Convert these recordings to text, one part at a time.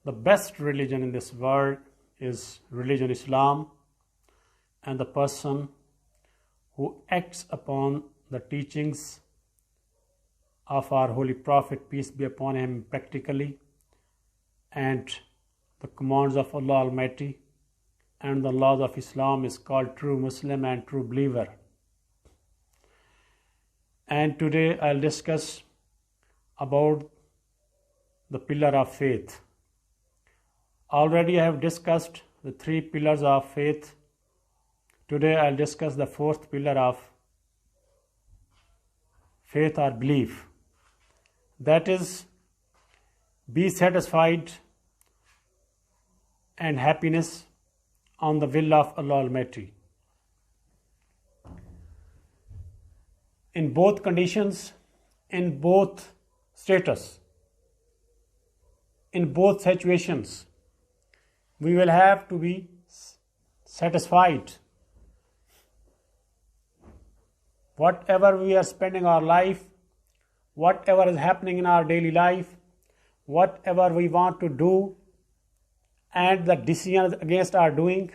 The best religion in this world is religion Islam, and the person who acts upon the teachings of our Holy Prophet, peace be upon him, practically, and the commands of Allah Almighty and the laws of Islam is called true Muslim and true believer. And today I'll discuss about the pillar of faith. Already I have discussed the 3 pillars of faith. Today I'll discuss the 4th pillar of faith or belief. That is, be satisfied and happiness on the will of Allah Almighty. In both conditions, in both status, in both situations, we will have to be satisfied. Whatever we are spending our life, whatever is happening in our daily life, whatever we want to do, and the decisions against our doing,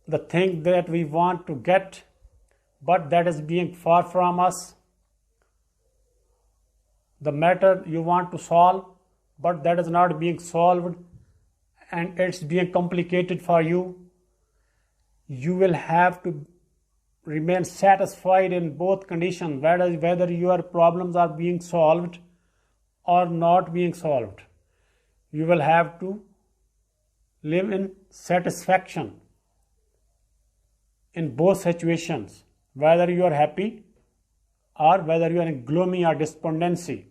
the thing that we want to get, but that is being far from us, the matter you want to solve, but that is not being solved, and it's being complicated for you, you will have to remain satisfied in both conditions, whether your problems are being solved or not being solved. You will have to live in satisfaction in both situations, whether you are happy or whether you are in gloomy or despondency,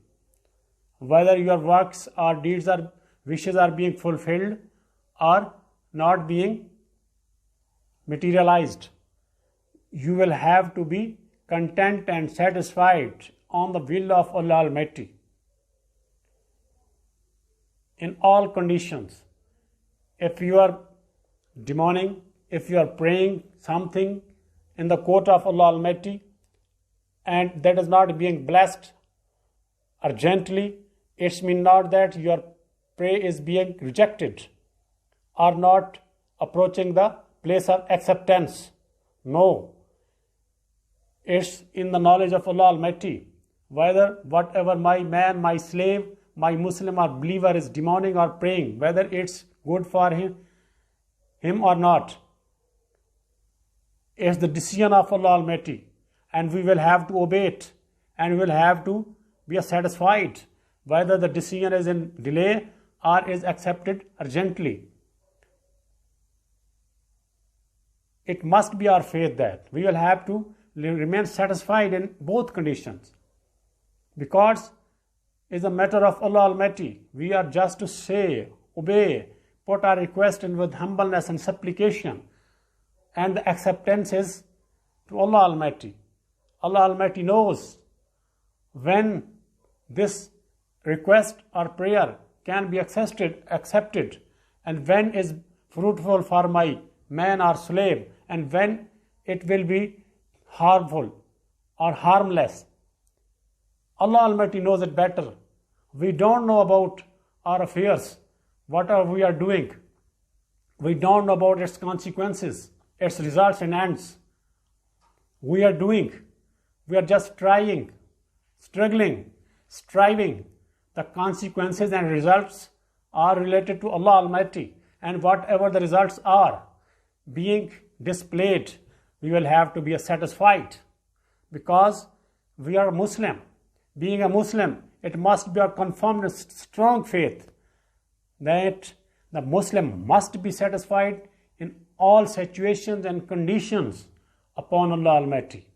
whether your works or deeds or wishes are being fulfilled or not being materialized. You will have to be content and satisfied on the will of Allah Almighty in all conditions. If you are demanding, if you are praying something in the court of Allah Almighty and that is not being blessed urgently, it means not that your prayer is being rejected or not approaching the place of acceptance. No. It's in the knowledge of Allah Almighty. Whatever my man, my slave, my Muslim or believer is demanding or praying, whether it's good for him or not, it's the decision of Allah Almighty, and we will have to obey it, and we will have to be satisfied whether the decision is in delay or is accepted urgently. It must be our faith that we will have to remain satisfied in both conditions, because it's a matter of Allah Almighty. We are just to say, obey, put our request in with humbleness and supplication, and the acceptance is to Allah Almighty. Allah Almighty knows when this request or prayer can be accepted, and when is fruitful for my man or slave, and when it will be harmful or harmless. Allah Almighty knows it better. We don't know about our affairs, whatever we are doing. We don't know about its consequences, its results and ends. We are just trying, struggling, striving. The consequences and results are related to Allah Almighty, and whatever the results are being displayed, we will have to be satisfied, because we are Muslim. Being a Muslim, it must be a confirmed strong faith that the Muslim must be satisfied in all situations and conditions upon Allah Almighty.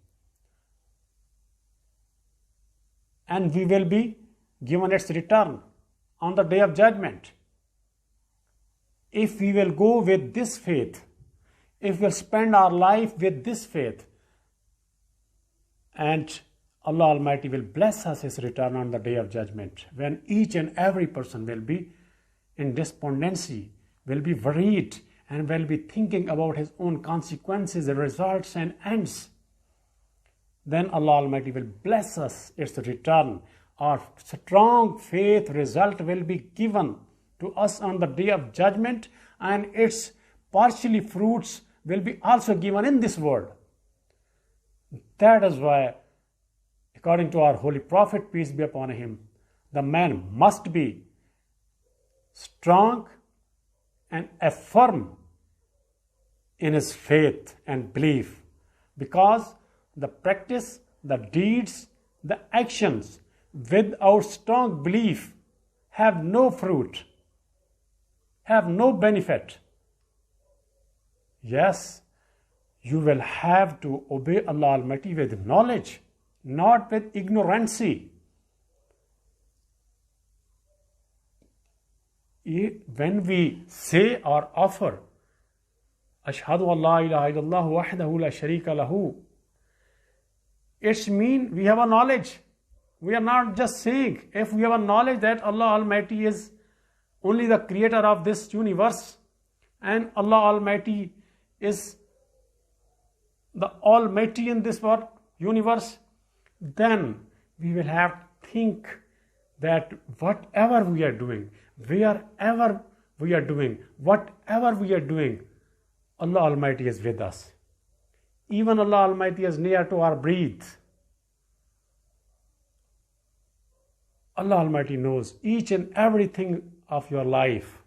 And we will be given its return on the day of judgment. If we will go with this faith, if we will spend our life with this faith, and Allah Almighty will bless us His return on the day of judgment, when each and every person will be in despondency, will be worried, and will be thinking about his own consequences, results and ends. Then Allah Almighty will bless us its return our strong faith result will be given to us on the day of judgment, and its partially fruits will be also given in this world. That is why, according to our holy prophet, peace be upon him, the man must be strong and affirm in his faith and belief, because the practice, the deeds, the actions without strong belief have no fruit, have no benefit. Yes, you will have to obey Allah Almighty with knowledge, not with ignorancy. When we say or offer, Ashhadu an la ilaha illallah wahdahu la sharika lahu, it means we have a knowledge. We are not just saying. If we have a knowledge that Allah Almighty is only the creator of this universe, and Allah Almighty is the Almighty in this world, universe, then we will have to think that whatever we are doing, wherever we are doing, whatever we are doing, Allah Almighty is with us. Even Allah Almighty is near to our breath. Allah Almighty knows each and everything of your life.